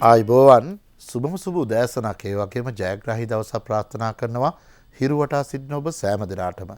ආයිබෝවන් සුබම සුබ උදෑසනක් ඒ වගේම ජයග්‍රාහී දවසක් ප්‍රාර්ථනා කරනවා හිරුවටා සිටින ඔබ සෑම දිනාටම.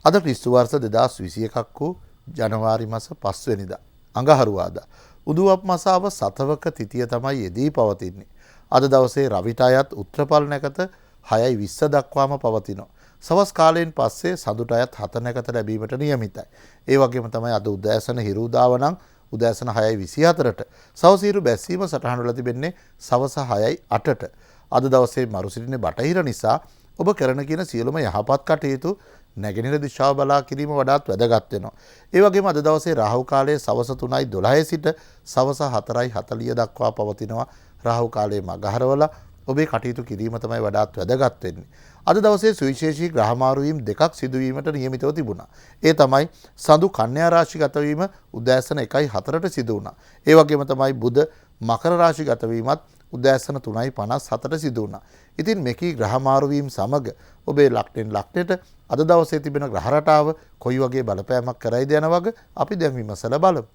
අද ක්‍රිස්තු වර්ෂ 2021ක් වූ ජනවාරි මාස 5 වෙනිදා අඟහරුවාදා උදුවප් මාසාව සතවක තිතිය තමයි යෙදී පවතින්නේ. අද දවසේ රවිට අයත් උත්තරපල් නැකත 6:20 දක්වාම පවතිනවා. සවස් කාලයෙන් පස්සේ සඳුට අයත් 7 නැකත ලැබීමට නියමිතයි. ඒ වගේම තමයි අද උදෑසන හිරුදාව නම් උදෑසන 6:24ට සවසිරු බැස්සීම සටහන් වල තිබෙන්නේ සවස 6:08ට. අද දවසේ මරු සිටින බටහිර නිසා ඔබ කරන කියන සියලුම යහපත් කටයුතු නැගෙනහිර දිශාව බලා කිරීම වඩාත් වැදගත් වෙනවා. ඒ වගේම අද දවසේ රාහු කාලයේ සවස 3:12 සිට සවස 4:40 දක්වා පවතිනවා. රාහු කාලයේ මගහරවල ඔබේ කටයුතු කිරීම තමයි වඩාත් වැදගත් වෙන්නේ. අද දවසේ සුවිශේෂී ග්‍රහමාරු වීම දෙකක් සිදුවීමට නියමිතව තිබුණා. ඒ තමයි සඳු කන්‍යා රාශිගත වීම උදෑසන 1:04ට සිදු වුණා. ඒ වගේම තමයි බුධ මකර රාශිගත වීමත් උදෑසන 3:57ට සිදු වුණා. ඉතින් මේකී ග්‍රහමාරු වීම සමග ඔබේ ලග්නෙට අද දවසේ තිබෙන ග්‍රහ රටාව කොයි වගේ බලපෑමක් කරයිද යන වගේ අපි දැන් විමසලා බලමු.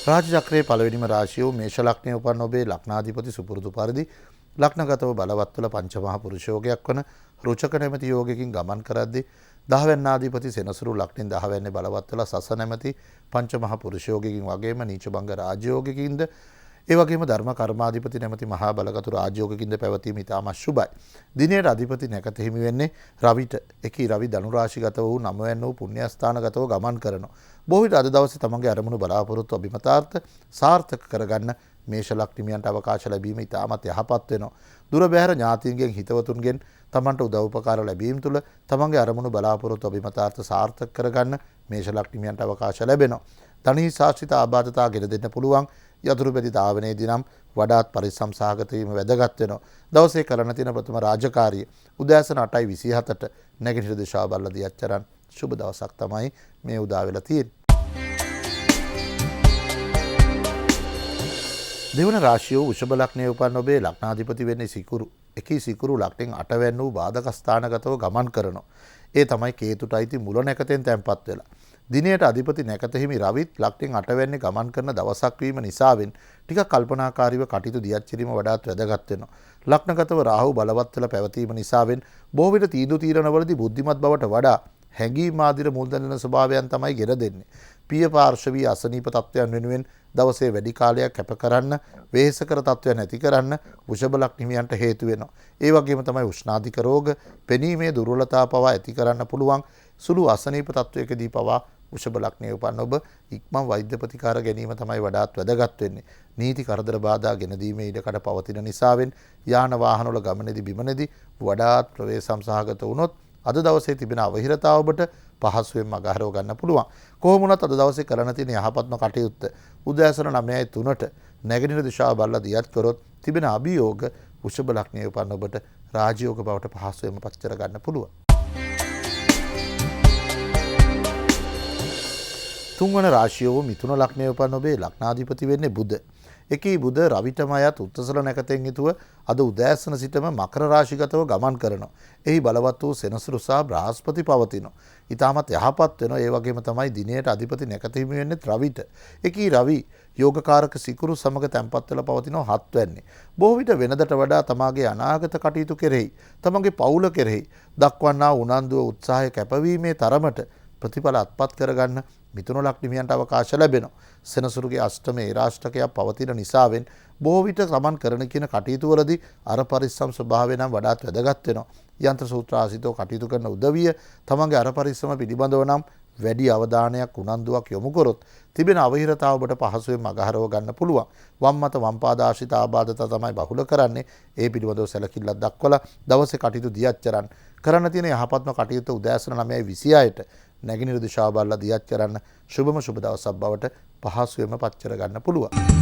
රාජචක්‍රයේ පළවෙනිම රාශිය වූ මේෂ ලග්නයේ උපන් ඔබේ ලග්නාධිපති සුපුරුදු පරිදි ලග්නගතව බලවත් වල පංචමහා පුරුෂ යෝගයක් වන රුචක නැමැති යෝගයකින් ගමන් කරද්දී 10 වෙනිදාධිපති සෙනසුරු ලග්නෙන් 10 වෙනිදා බලවත් වල සස නැමැති පංචමහා පුරුෂ යෝගයකින් වගේම නීච භංග රාජයෝගයකින්ද ඒ වගේම ධර්ම කර්මාධිපති නැමැති මහා බලගතු රාජයෝගකින්ද පැවතීම ඉතාම ශුභයි. දිනේට අධිපති නැකත හිමි වෙන්නේ රවිට. එකී රවි ධනු රාශිගත වූ 9 වෙනි වූ පුණ්‍යස්ථානගතව ගමන් කරනවා. බොහෝ විට අද දවසේ තමන්ගේ අරමුණු බලාපොරොත්තු අභිමතාර්ථ සාර්ථක කරගන්න මේෂ ලග්නිමියන්ට අවකාශ ලැබීම ඉතාමත් යහපත් වෙනවා. දුර බැහැර ඥාතීන්ගෙන් හිතවතුන්ගෙන් තමන්ට උදව් උපකාර ලැබීම තුළ තමන්ගේ අරමුණු බලාපොරොත්තු අභිමතාර්ථ සාර්ථක කරගන්න මේෂ ලග්නිමියන්ට අවකාශ ලැබෙනවා. ධනහි ශාස්ත්‍රිත ආබාධතා ගෙන දෙන්න පුළුවන්. යතුරු බෙදි දාවනයේදී නම් වඩාත් පරිස්සම් සහගත වීම වැදගත් වෙනවා. දවසේ කරන්න තියෙන ප්‍රථම රාජකාරිය උදෑසන 8:27ට නැගෙනහිර දිශාව බලලා දියච්චරන් සුබ දවසක් තමයි මේ උදා වෙලා තියෙන්නේ. දෙවන රාශිය වූ වෘෂභ ලග්නයේ උපන් ඔබේ ලග්නාධිපති වෙන්නේ සිකුරු. එකී සිකුරු ලග්නෙන් 8 වෙනි වූ බාධක ස්ථානගතව ගමන් කරනවා. ඒ තමයි කේතුට අයිති මුල නැකතෙන් තැන්පත් වෙලා. දිනයට අධිපති නැකත හිමි රවිත් ලග්නෙන් 8 වෙනි ගමන් කරන දවසක් වීම නිසාවෙන් ටිකක් කල්පනාකාරීව කටයුතු දියත් කිරීම වඩාත් වැදගත් වෙනවා. ලග්නගතව රාහු බලවත් වෙලා පැවතීම නිසාවෙන් බොහෝ විට තීන්දුව තීරණවලදී බුද්ධිමත් බවට වඩා හැඟීම් ආදිර මුල් දැනෙන ස්වභාවයන් තමයි ගෙර දෙන්නේ. පිය පාර්ශවී අසනීප තත්ත්වයන් වෙනුවෙන් දවසේ වැඩි කාලයක් කැප කරන්න, වෙහෙසකර තත්ත්වයන් නැති කරන්න වෘෂභ ලග්නිමියන්ට හේතු වෙනවා. ඒ වගේම තමයි උෂ්ණාධික රෝග, පෙනීමේ දුර්වලතා පවා ඇති කරන්න පුළුවන් සුළු අසනීප තත්ත්වයකදී පවා වෘෂභ ලග්නයේ උපන් ඔබ ඉක්මන් වෛද්‍ය ප්‍රතිකාර ගැනීම තමයි වඩාත් වැදගත් වෙන්නේ. නීති කරදර බාධා ගෙන දීමේ ඉඩකඩ පවතින නිසාවෙන් යාන වාහනවල ගමනේදී බිමනේදී වඩාත් ප්‍රවේශම් සහගත වුණොත් අද දවසේ තිබෙන අවහිරතාව ඔබට පහසුවෙන් මගහරව ගන්න පුළුවන්. කොහොම වුණත් අද දවසේ කරන්න තියෙන යහපත්ම කටයුත්ත උදෑසන 9:03ට නැගෙනහිර දිශාව බලලා දියත් කරොත් තිබෙන අභියෝග වෘෂභ ලග්නයේ උපන් ඔබට රාජයෝග බවට පහසුවෙන්ම පත් කර ගන්න පුළුවන්. තුන්වන රාශිය වූ මිථුන ලග්නයේ උපන් ඔබේ ලග්නාධිපති වෙන්නේ බුධ. එකී බුධ රවිටම අයත් උත්තසල නැකතෙන් යුතුව අද උදෑසන සිටම මකර රාශිගතව ගමන් කරනවා. එහි බලවත් වූ සෙනසුරු සහ බ්‍රහස්පති පවතිනවා. ඊටමත් යහපත් වෙනවා. ඒ වගේම තමයි දිනයට අධිපති නැකත හිමි වෙන්නේ රවිට. එකී රවි යෝගකාරක සිකුරු සමග තැන්පත් වෙලා පවතිනවා 7 වෙන්නේ. බොහෝ විට වෙනදට වඩා තමාගේ අනාගත කටයුතු කෙරෙහි, තමගේ පවුල කෙරෙහි දක්වන්නා උනන්දුව උත්සාහය කැපවීමේ තරමට ප්‍රතිඵල අත්පත් කරගන්න මිථුන ලග්නිමියන්ට අවකාශ ලැබෙනවා. සෙනසුරුගේ අෂ්ටමේ රාෂ්ටකයක් පවතින නිසාවෙන් බොහෝ විට සමන් කරන කියන කටයුතු වලදී අර පරිස්සම් ස්වභාවය නම් වඩාත් වැදගත් වෙනවා. යන්ත්‍ර සූත්‍ර ආසිතව කටයුතු කරන උදවිය තමන්ගේ අර පරිස්සම පිළිබඳව නම් වැඩි අවධානයක් උනන්දුවක් යොමු කරොත් තිබෙන අවහිරතාව ඔබට පහසුවෙන් මගහරව ගන්න පුළුවන්. වම් මත වම් පාදාශ්‍රිත ආබාධතා තමයි බහුල කරන්නේ. ඒ පිළිබඳව සැලකිල්ලක් දක්වලා දවසේ කටයුතු දියච්චරන් කරන්න තියෙන යහපත්ම කටයුතු උදෑසන 9:26ට නැගෙනහිර දිශාව බලලා දියත් කරන්න සුබම සුබ දවසක් බවට පහසුවෙන්ම පත් කර ගන්න පුළුවන්.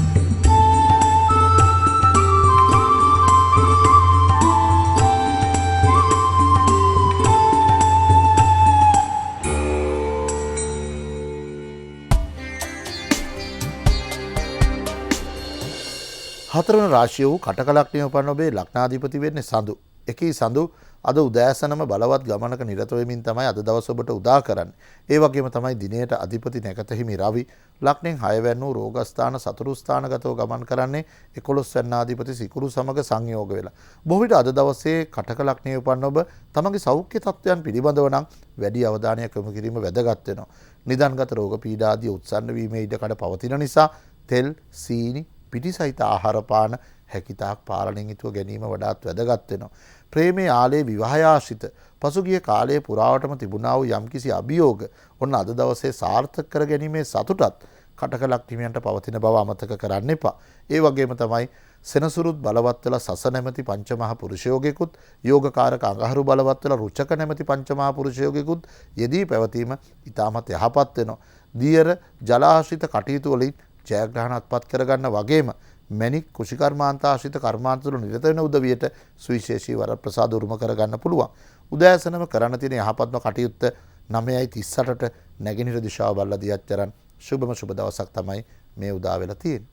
හතරවන රාශිය වූ කටක ලග්නයේ උපන් ඔබේ ලග්නාධිපති වෙන්නේ සඳු. එකී සඳු අද උදෑසනම බලවත් ගමනක නිරත වෙමින් තමයි අද දවස ඔබට උදා කරන්නේ. ඒ වගේම තමයි දිනයට අධිපති නැකත හිමි රවි ලග්නෙන් 6 වැන්න වූ රෝගස්ථාන සතුරු ස්ථානගතව ගමන් කරන්නේ 11 වැන්නාධිපති සිකුරු සමග සංයෝග වෙලා. බොහෝ විට අද දවසේ කටක ලග්නයේ උපන්න ඔබ තමන්ගේ සෞඛ්‍ය තත්ත්වයන් පිළිබඳව නම් වැඩි අවධානයක් යොමු කිරීම වැදගත් වෙනවා. නිදන්ගත රෝග පීඩා ආදී උත්සන්න වීමේ ඉඩකඩ පවතින නිසා තෙල්, සීනි, පිටි සහිත ආහාර පාන හැකිතාක් පාලනයෙන් යුතුව ගැනීම වඩාත් වැදගත් වෙනවා. ප්‍රේමයේ ආලේ විවාහය ආශ්‍රිත පසුගිය කාලයේ පුරාවටම තිබුණා වූ යම්කිසි අභියෝග ඔන්න අද දවසේ සාර්ථක කර ගැනීමේ සතුටත් කටක ලක්ෂ්මියන්ට පවතින බව අමතක කරන්න එපා. ඒ වගේම තමයි සෙනසුරුත් බලවත් වෙලා සස නැමැති පංචමහා පුරුෂයෝගෙකුත් යෝගකාරක අඟහරු බලවත් වෙලා රුචක නැමැති පංචමහා පුරුෂයෝගෙකුත් යෙදී පැවතීම ඊටමත් යහපත් වෙනවා. දියර ජලාශ්‍රිත කටයුතු වලින් ජයග්‍රහණ අත්පත් කරගන්න වගේම මැණික් කුෂිකර්මාන්ත ආශ්‍රිත කර්මාන්ත වල නිරත වෙන උදවියට සුවිශේෂී වරප්‍රසාද උරුම කරගන්න පුළුවන්. උදෑසනම කරන්න තියෙන යහපත්ම කටයුත්ත 9:38ට නැගෙනහිර දිශාව බලලා දියත්තරන් සුබම සුබ දවසක් තමයි මේ උදා වෙලා තියෙන්නේ.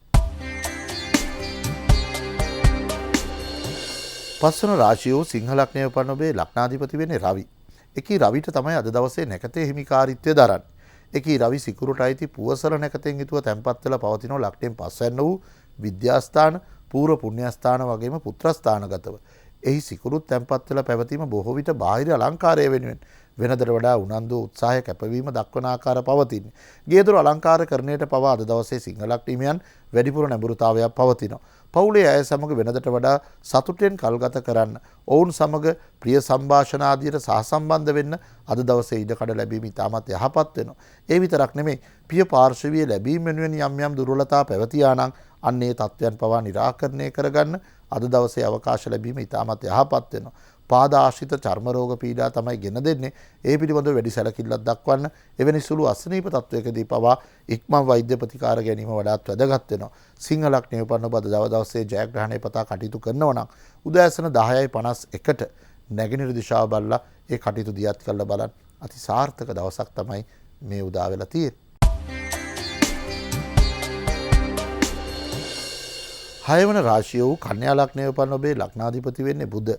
පස්වන රාශිය සිංහ ලග්නයේ උපන් ඔබේ ලග්නාධිපති වෙන්නේ රවි. එකී රවිට තමයි අද දවසේ නැකතේ හිමිකාරීත්වය දරන්නේ. එකී රවි සිකුරුට අයිති පුවසර නැකතෙන් යුතුව තැන්පත් වෙලා පවතින ලග්නෙන් පස්වැන්න වූ විද්‍යාස්ථාන, පූර්ව පුණ්‍යස්ථාන වගේම පුත්‍රස්ථානගතව. එහි සිකුරුත් තැන්පත් වෙලා පැවතීම බොහෝ විට බාහිර අලංකාරය වෙනුවෙන් වෙනදට වඩා උනන්දු උත්සාහය කැපවීම දක්වන ආකාර පවතින්නේ. ගේදොර අලංකාර කරණයට පවා අද දවසේ සිංහ ලග්නිකයන් වැඩිපුර නැඹුරුතාවයක් පවතිනවා. පවුලේ අය සමග වෙනදට වඩා සතුටෙන් කල්ගත කරන්න, ඔවුන් සමග ප්‍රිය සංഭാෂණ ආදියට සහසම්බන්ධ වෙන්න අද දවසේ ඉඩකඩ ලැබීම ඉතාමත් යහපත් වෙනවා. ඒ විතරක් නෙමෙයි, පිය පාර්ශවීය ලැබීම වෙනුවෙන් යම් දුර්වලතා පැවතියා නම් අන්නේ තත්ත්වයන් පවා निराකරණය කරගන්න අද දවසේ අවකාශ ලැබීම ඉතාමත් යහපත් වෙනවා. පාද ආශ්‍රිත චර්ම රෝග පීඩා තමයි ගෙන දෙන්නේ. ඒ පිළිබඳව වැඩි සැලකිල්ලක් දක්වන්න. එවැනි සුළු අසනීප තත්වයකදී පවා ඉක්මන් වෛද්‍ය ප්‍රතිකාර ගැනීම වඩාත් වැදගත් වෙනවා. සිංහ ලග්නයේ උපන්න ඔබ අද දවසේ ජයග්‍රහණය පතා කටයුතු කරනවා නම් උදෑසන 10:51ට නැගෙනහිර දිශාව බලලා ඒ කටයුතු දියත් කරලා බලන්න. අති සාර්ථක දවසක් තමයි මේ උදා වෙලා තියෙන්නේ. 6 වන රාශිය වූ කන්‍යා ලග්නයේ උපන්න ඔබේ ලග්නාධිපති වෙන්නේ බුධ.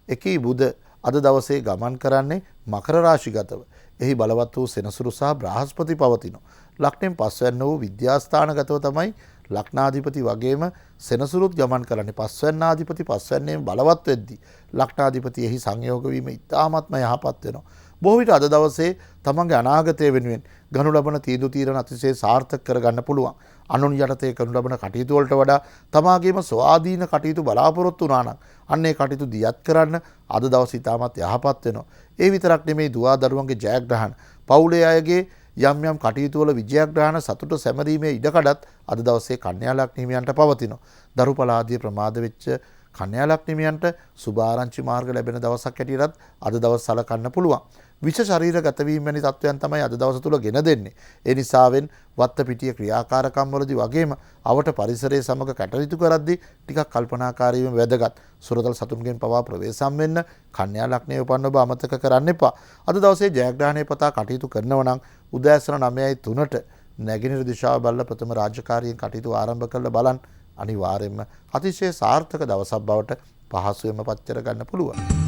එකී බුධ අද දවසේ ගමන් කරන්නේ මකර රාශිගතව. එහි බලවත් වූ සෙනසුරු සහ බ්‍රහස්පති පවතිනවා. ලග්නෙන් පස්වැන්න වූ විද්‍යාස්ථානගතව තමයි ලග්නාධිපති වගේම සෙනසුරුත් ගමන් කරන්නේ. පස්වැන්නාධිපති පස්වැන්නේම බලවත් වෙද්දී ලග්නාධිපති එහි සංයෝග වීම ඉතාමත්ම යහපත් වෙනවා. බොහෝ විට අද දවසේ තමන්ගේ අනාගතය වෙනුවෙන් ගනු ලබන තීන්දුව අතිශය සාර්ථක කරගන්න පුළුවන්. අනුන් යටතේ කරනු ලබන කටයුතු වලට වඩා තමාගේම ස්වාධීන කටයුතු බලාපොරොත්තු වුණා නම් අන්න ඒ කටයුතු දියත් කරන්න අද දවසේ ඉතාමත් යහපත් වෙනවා. ඒ විතරක් නෙමෙයි, දුවා දරුවන්ගේ ජයග්‍රහණ, පවුලේ අයගේ යම් කටයුතු වල විජයග්‍රහණ සතුට සැමරීමේ ඉඩකඩත් අද දවසේ කන්‍යා ලග්නිකයන්ට පවතිනවා. දරුපල ආදී ප්‍රමාද වෙච්ච කන්‍යා ලග්නිකයන්ට සුභ ආරංචි මාර්ග ලැබෙන දවසක් හැටියටත් අද දවස් සලකන්න පුළුවන්. විෂ ශරීරගත වීම වැනි තත්ත්වයන් තමයි අද දවස තුල ගෙන දෙන්නේ. ඒ නිසාවෙන් වත්ත පිටිය ක්‍රියාකාරකම් වලදී වගේම අවට පරිසරයේ සමග කටයුතු කරද්දී ටිකක් කල්පනාකාරීව වැදගත්. සුරතල් සතුන්ගෙන් පවා ප්‍රවේශම් වෙන්න කන්‍යා ලග්නයේ උපන්න ඔබ අමතක කරන්න එපා. අද දවසේ ජයග්‍රහණය පතා කටයුතු කරනවා නම් උදෑසන 9:03ට නැගෙනහිර දිශාව බලලා ප්‍රථම රාජකාරියෙන් කටයුතු ආරම්භ කරලා බලන්න. අනිවාර්යයෙන්ම අතිශය සාර්ථක දවසක් බවට පහසුවෙන්ම පත් කර ගන්න පුළුවන්.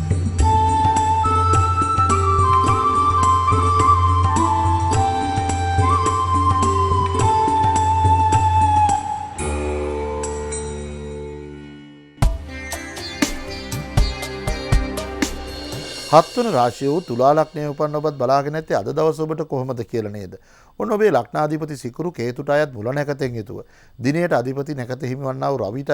හත්වන රාශිය වූ තුලා ලග්නයේ උපන්න ඔබත් බලාගෙන නැත්තේ අද දවස ඔබට කොහොමද කියලා නේද? ඔන්න ඔබේ ලග්නාධිපති සිකුරු කේතුට අයත් මුල නැකතෙන් යුතුව දිනයට අධිපති නැකත හිමිවන්නා වූ රවිට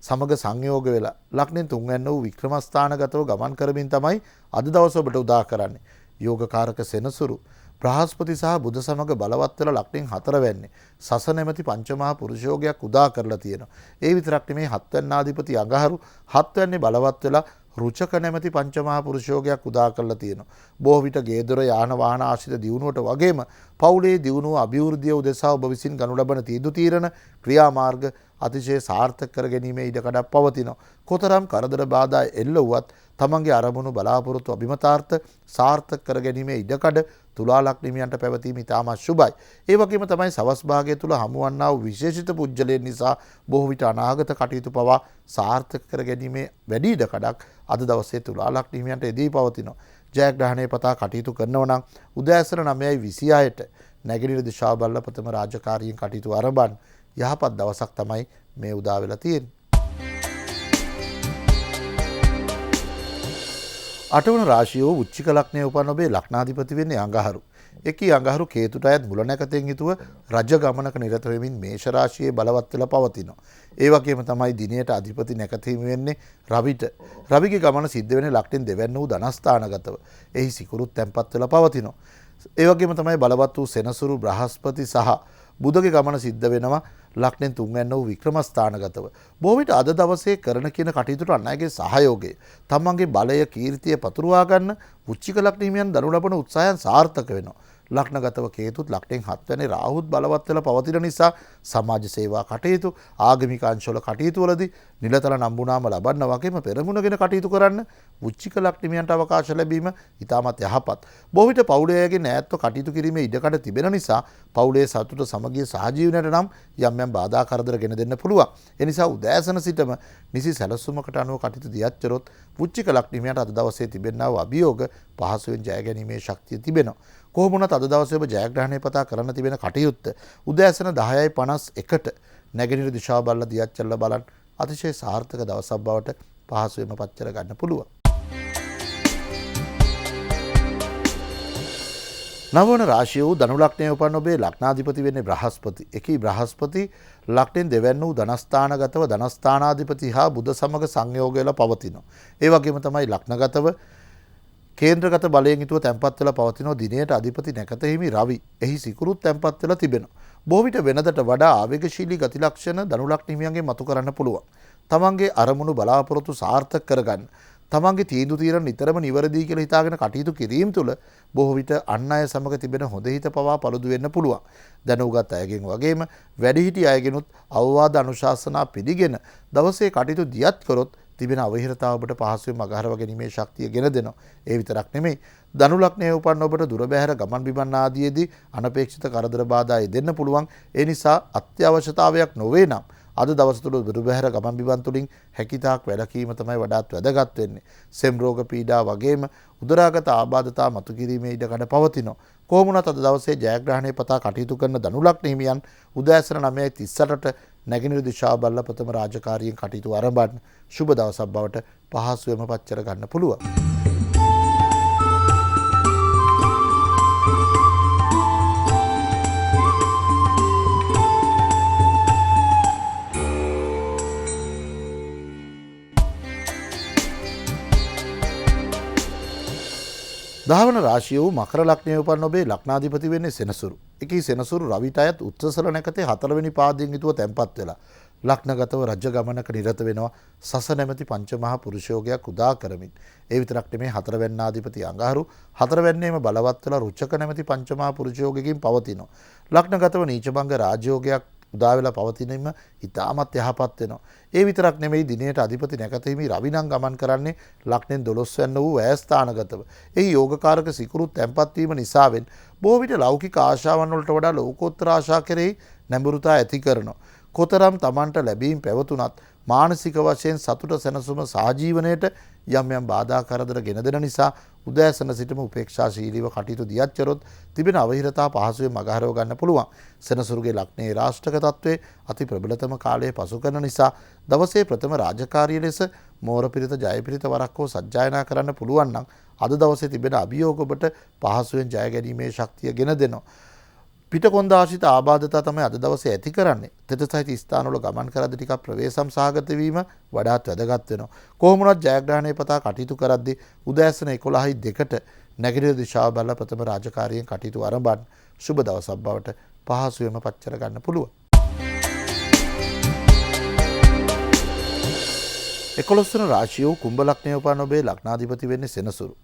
සමග සංයෝග වෙලා ලග්නෙන් තුන්වැන්න වූ වික්‍රමස්ථානගතව ගමන් කරමින් තමයි අද දවස ඔබට උදා කරන්නේ. යෝගකාරක සෙනසුරු බ්‍රහස්පති සහ බුධ සමග බලවත් වෙලා ලග්නෙන් 4 වෙන්නේ සස නැමැති පංචමහා පුරුෂයෝගයක් උදා කරලා තියෙනවා. ඒ විතරක් නෙමෙයි, 7 වෙන්නාධිපති අඟහරු 7 වෙන්නේ බලවත් වෙලා රුචක නැමැති පංචමහා පුරුෂයෝගයක් උදා කරලා තියෙනවා. බොහෝ විට ගේදොර යාන වාහන ආශ්‍රිත දියුණුවට වගේම පවුලේ දියුණුව අභිවෘද්ධිය උදෙසා ඔබ විසින් ගනු ලබන තීරණ ක්‍රියාමාර්ග අතිශය සාර්ථක කර ගැනීමේ ඉඩකඩක් පවතිනවා. කොතරම් කරදර බාධා එල්ල වුවත් තමන්ගේ අරමුණු බලාපොරොත්තු අභිමතාර්ථ සාර්ථක කර ගැනීමේ ඉඩකඩ තුලා ලග්නිමියන්ට පැවතීම ඉතාමත් සුබයි. ඒ වගේම තමයි සවස් භාගය තුල හමුවන්නා වූ විශේෂිත පුජ්‍යලයන් නිසා බොහෝ විට අනාගත කටයුතු පවා සාර්ථක කර ගැනීමේ වැඩි ඉඩකඩක් අද දවසේ තුලා ලග්නිමියන්ට එදී පවතිනවා. ජයග්‍රහණය පතා කටයුතු කරනවා නම් උදෑසන 9:26ට නැගෙනහිර දිශාව බලලා ප්‍රථම රාජකාරියෙන් කටයුතු ආරම්භන් යහපත් දවසක් තමයි මේ උදා වෙලා තියෙන්නේ. අටවන රාශියෝ උච්චික ලග්නයේ උපන් ඔබේ ලග්නාධිපති වෙන්නේ අඟහරු. එකී අඟහරු කේතුට අයත් මුල නැකතෙන් යුතුව රජ ගමනක නිරත වෙමින් මේෂ රාශියේ බලවත් වෙලා පවතිනවා. ඒ වගේම තමයි දිනයට අධිපති නැකතීම වෙන්නේ රවිට. රවිගේ ගමන සිද්ධ වෙන්නේ ලග්නෙන් දෙවැන්න වූ ධනස්ථානගතව. එහි සිකුරුත් තැන්පත් වෙලා පවතිනවා. ඒ වගේම තමයි බලවත් වූ සෙනසුරු බ්‍රහස්පති සහ බුධගේ ගමන සිද්ධ වෙනවා ලග්නෙන් තුන්වැන්න වූ වික්‍රම ස්ථානගතව. බොහෝ විට අද දවසේ කරන කියන කටයුතුට අන් අයගේ සහයෝගය, තමන්ගේ බලය, කීර්තිය පතුරවා ගන්න උච්චික ලග්න හිමියන් දරනු ලබන උත්සාහයන් සාර්ථක වෙනවා. ලග්නගතව කේතුත් ලග්නෙන් 7 වෙනි රාහුත් බලවත් වෙලා පවතින නිසා සමාජ සේවා කටයුතු, ආගමික අංශවල කටයුතු වලදී නිලතල නම්බුනාම ලබන්න වගේම පෙරමුණගෙන කටයුතු කරන්න උච්චික ලග්න හිමියන්ට අවකාශ ලැබීම ඉතාමත් යහපත්. බොහෝ විට පවුලේ අයගේ නෑත්ව කටයුතු කිරීමේ ඉඩකඩ තිබෙන නිසා පවුලේ සතුට සමගිය සහජීවනයට නම් යම් යම් බාධා කරදර ගෙන දෙන්න පුළුවන්. ඒ නිසා උදෑසන සිටම නිසි සැලසුමකට අනුව කටයුතු දියත් කරොත් උච්චික ලග්න හිමියන්ට අද දවසේ තිබෙනා වූ අභියෝග පහසුවෙන් ජය ගැනීමේ ශක්තිය තිබෙනවා. කොහොම වුණත් අද දවසේ ඔබ ජයග්‍රහණය පතා කරන්න තිබෙන කටයුත්ත උදෑසන 10:51ට නැගෙනහිර දිශාව බලලා දියත් කරලා බලන්න අතිශය සාර්ථක දවසක් බවට පහසුවෙන්ම පත් කර ගන්න පුළුවන්. නවවන රාශිය වූ ධනු ලග්නයේ උපන් ඔබේ ලග්නාධිපති වෙන්නේ බ්‍රහස්පති. එකී බ්‍රහස්පති ලග්නෙන් දෙවැන්න වූ ධනස්ථානගතව ධනස්ථානාධිපති හා බුධ සමග සංයෝග වෙලා පවතිනවා. ඒ වගේම තමයි ලග්නගතව කේන්ද්‍රගත බලයෙන් යුතුව තැන්පත් වෙලා පවතින දිනයට අධිපති නැකත හිමි රවි. එහි සිකුරුත් තැන්පත් වෙලා තිබෙනවා. බොහෝ විට වෙනදට වඩා ආවේගශීලී ගති ලක්ෂණ ධනු ලග්න හිමියන්ගේ මතු කරන්න පුළුවන්. තමන්ගේ අරමුණු බලාපොරොත්තු සාර්ථක කරගන්න, තමන්ගේ තීන්දුව తీරන නිතරම නිවැරදි කියලා හිතාගෙන කටයුතු කිරීම තුළ බොහෝ විට අන් අය සමග තිබෙන හොඳ හිත පවා පළුදු වෙන්න පුළුවන්. දැනුගත් අයගෙන් වගේම වැඩිහිටි අයගෙනුත් අවවාද අනුශාසනා පිළිගෙන දවසේ කටයුතු දියත් කරොත් තිබෙන අවහිරතාව ඔබට පහසුවෙන් මගහරව ගැනීමේ ශක්තිය ගෙන දෙනවා. ඒ විතරක් නෙමෙයි, ධනු ලග්නයේ උපන් ඔබට දුර බැහැර ගමන් බිමන් ආදීදී අනපේක්ෂිත කරදර බාධා එදෙන්න පුළුවන්. ඒ නිසා අත්‍යවශ්‍යතාවයක් නොවේ නම් අද දවස තුල දුර බැහැර ගමන් බිමන් තුලින් හැකිතාක් වැළකීම තමයි වඩාත් වැදගත් වෙන්නේ. සෙම් රෝග පීඩා වගේම උදරාගත ආබාධතා මතු කිරීමේ ඉඩකඩ පවතිනවා. කොහොම වුණත් අද දවසේ ජයග්‍රහණය පතා කටයුතු කරන ධනු ලග්න හිමියන් උදෑසන 9:38ට නැගෙනහිර දිශාව බලලා ප්‍රථම රාජකාරියෙන් කටයුතු ආරම්භන්න සුබ දවසක් බවට පහසුවෙන්ම පත් කර ගන්න පුළුවන්. දහවන රාශිය වූ මකර ලග්නයේ උපන් ඔබේ ලග්නාධිපති වෙන්නේ සෙනසුරු. එකී සෙනසුරු රවිට අයත් උත්සසල නැකතේ 4 වෙනි පාදයෙන් යුතුව තැන්පත් වෙලා ලග්නගතව රජ ගමනක නිරත වෙනවා. සස නැමැති පංචමහා පුරුෂයෝගයක් උදා කරමින්. ඒ විතරක් නෙමේ 4 වෙන්නාධිපති අඟහරු 4 වෙන්නේම බලවත් වෙලා රුචක නැමැති පංචමහා පුරුෂයෝගයකින් පවතිනවා. ලග්නගතව නීචභංග රාජයෝගයක් උදා වෙලා පවතිනීම ඉතාමත් යහපත් වෙනවා. ඒ විතරක් නෙමෙයි, දිනයට අධිපති නැකත හිමි රවි නම් ගමන් කරන්නේ ලග්නෙන් 12 වෙන්න වූ වැයස්ථානගතව. එහි යෝගකාරක සිකුරු තැන්පත් වීම නිසාවෙන් බොහෝ විට ලෞකික ආශාවන් වලට වඩා ලෝකෝත්තර ආශා කෙරෙහි නැඹුරුතා ඇති කරනවා. කොතරම් Tamanට ලැබීම් පැවතුනත් මානසික වශයෙන් සතුට සැනසුම සාජීවණයට යම් යම් බාධා කරදර ගෙන දෙන නිසා උදෑසන සිටම උපේක්ෂාශීලීව කටයුතු දියත් කරොත් තිබෙන අවහිරතා පහසුවෙන් මගහරව ගන්න පුළුවන්. සෙනසුරුගේ ලග්නයේ රාෂ්ටක තත්වයේ අති ප්‍රබලතම කාලයේ පසු කරන නිසා දවසේ ප්‍රථම රාජකාරිය ලෙස මෝරපිරිත ජයපිරිත වරක් හෝ සජ්ජායනා කරන්න පුළුවන් නම් අද දවසේ තිබෙන අභියෝග ඔබට පහසුවෙන් ජය ගැනීමේ ශක්තිය ගෙන දෙනවා. පිටකොන්දාශිත ආබාධතා තමයි අද දවසේ ඇති කරන්නේ. තෙත සහිත ස්ථානවල ගමන් කරද්දී ටිකක් ප්‍රවේශම් සහගත වීම වඩාත් වැදගත් වෙනවා. කොහොම වුණත් ජයග්‍රහණය පතා කටයුතු කරද්දී උදෑසන 11:02ට නැගෙනහිර දිශාව බලලා ප්‍රථම රාජකාරියෙන් කටයුතු ආරම්භන්න සුබ දවසක් බවට පහසුවෙන්ම පත් කර ගන්න පුළුවන්. 11 වන රාශිය වූ කුම්භ ලග්නයේ උපන් ඔබේ ලග්නාධිපති වෙන්නේ සෙනසුරු.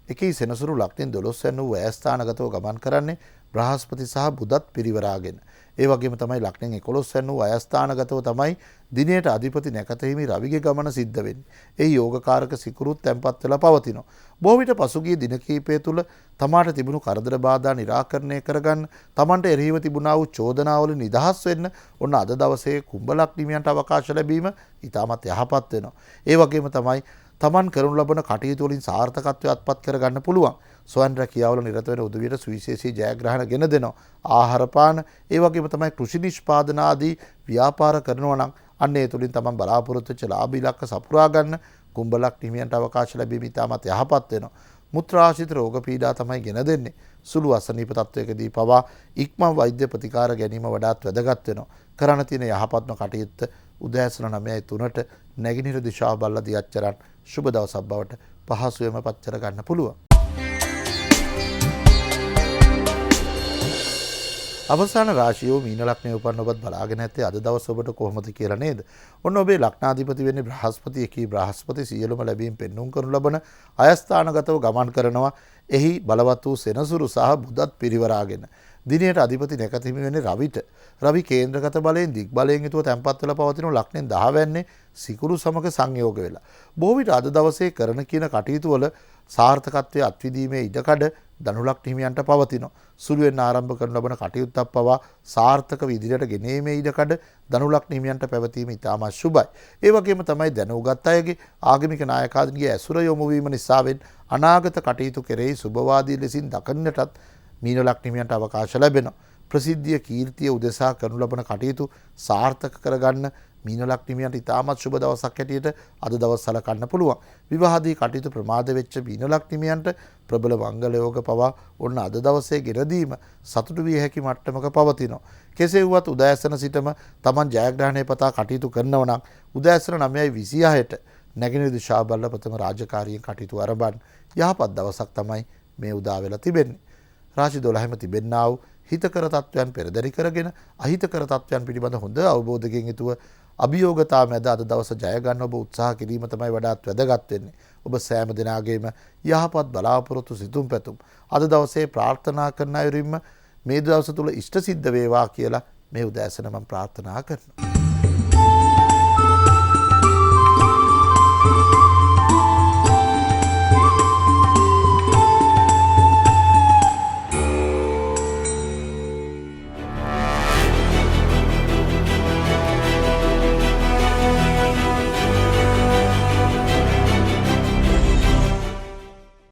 එකී සෙනසුරු ලක්ෂණ 12 වෙනි වූ ඇස්ථානගතව ගමන් කරන්නේ බ්‍රහස්පති සහ බුධත් පිරිවරාගෙන. ඒ වගේම තමයි ලක්ෂණ 11 වෙනි වූ අයස්ථානගතව තමයි දිනයට අධිපති නැකත හිමි රවිගේ ගමන සිද්ධ වෙන්නේ. ඒ යෝගකාරක සිකුරුත් තැන්පත් වෙලා පවතිනවා. බොහෝ විට පසුගිය දින කිහිපය තුළ තමාට තිබුණු කරදර බාධා निराකරණය කරගන්න, තමන්ට එරෙහිව තිබුණා වූ චෝදනාවලින් නිදහස් වෙන්න ඔන්න අද දවසේ කුම්භ ලග්නිමියන්ට අවකාශ ලැබීම ඉතාමත් යහපත් වෙනවා. ඒ වගේම තමයි තමන් කරනු ලබන කටයුතු වලින් සාර්ථකත්වයට අත්පත් කරගන්න පුළුවන්. ස්වයං රැකියාවල නිරත වෙන උදවියට සුවිශේෂී ජයග්‍රහණ ගෙන දෙනවා. ආහාර පාන ඒ වගේම තමයි කෘෂි නිෂ්පාදන ආදී ව්‍යාපාර කරනවා නම් අන්න ඒ තුලින් තමන් බලාපොරොත්තු වෙච්ච ලාභ ඉලක්ක සපුරා ගන්න කුම්භ ලග්නිමියන්ට අවකාශ ලැබීම ඉතාමත් යහපත් වෙනවා. මුත්‍රාශිත රෝග පීඩා තමයි ගෙන දෙන්නේ. සුළු අසනීප තත්වයකදී පවා ඉක්මන් වෛද්‍ය ප්‍රතිකාර ගැනීම වඩාත් වැදගත් වෙනවා. කරණ තියෙන යහපත්ම කටයුත්ත උදෑසන 9:03ට නැගිනිර දිශාව බලලා දියච්චරන් සුබ දවසක් බවට පහසුවෙන්ම පච්චර ගන්න පුළුවන්. අවසාන රාශියෝ මීන ලග්නයේ උපන්න ඔබත් බලාගෙන ඇත්තේ අද දවස ඔබට කොහොමද කියලා නේද? ඔන්න ඔබේ ලග්නාධිපති වෙන්නේ බ්‍රහස්පති. එකී බ්‍රහස්පති සියලුම ලැබීම් පෙන්눔 කරනු ලබන අයස්ථානගතව ගමන් කරනවා. එහි බලවත් වූ සෙනසුරු සහ බුදත් පිරිවරාගෙන. දිනයට අධිපති නැකත හිමි වෙන්නේ රවිට. රවි කේන්ද්‍රගත බලයෙන් දිග් බලයෙන් යුතුව තැන්පත් වෙලා පවතින ලග්නෙන් 10 වෙන්නේ සිකුරු සමග සංයෝග වෙලා. බොහෝ විට අද දවසේ කරන කියන කටයුතු වල සාර්ථකත්වයේ අත්විදීමේ ඉඩකඩ ධනු ලග්න හිමියන්ට පවතිනවා. සුළුවෙන් ආරම්භ කරන ලබන කටයුත්තක් පවා සාර්ථක විදිහට ගෙනීමේ ඉඩකඩ ධනු ලග්න හිමියන්ට පැවතීම ඉතාමත් සුබයි. ඒ වගේම තමයි දැනුගත් අයගේ ආගමික නායකාදීන්ගේ ඇසුර යොමු වීම නිසාවෙන් අනාගත කටයුතු කෙරෙහි සුබවාදී ලෙසින් දකින්නටත් මීන ලග්න හිමියන්ට අවකාශ ලැබෙනවා. ප්‍රසිද්ධිය කීර්තිය උදෙසා කරනු ලබන කටයුතු සාර්ථක කරගන්න මීන ලග්න හිමියන්ට ඉතාමත් සුබ දවසක් හැටියට අද දවස් සලකන්න පුළුවන්. විවාහදී කටයුතු ප්‍රමාද වෙච්ච මීන ලග්න හිමියන්ට ප්‍රබල මංගල යෝග පවා ඔන්න අද දවසේ ගෙනදීම සතුටු විය හැකි මට්ටමක පවතිනවා. කෙසේ වුවත් උදෑසන සිටම Taman ජයග්‍රහණය පතා කටයුතු කරනවා නම් උදෑසන 9:26ට නැගෙනහිර දිශාව බලලා ප්‍රථම රාජකාරියෙන් කටයුතු ආරම්භ යහපත් දවසක් තමයි මේ උදා වෙලා තිබෙන්නේ. රාශි 12ම තිබෙන්නා වූ හිතකර තත්වයන් පෙරදරි කරගෙන අහිතකර තත්වයන් පිළිබඳ හොඳ අවබෝධයකින් යුතුව අභියෝගතා මැද අද දවස ජය ගන්න ඔබ උත්සාහ කිරීම තමයි වඩාත් වැදගත් වෙන්නේ. ඔබ සෑම දිනාගේම යහපත් බලාපොරොත්තු සිතුම් පැතුම් අද දවසේ ප්‍රාර්ථනා කරන අයුරින්ම මේ දවස තුල ඉෂ්ට සිද්ධ වේවා කියලා මේ උදෑසන මම ප්‍රාර්ථනා කරනවා.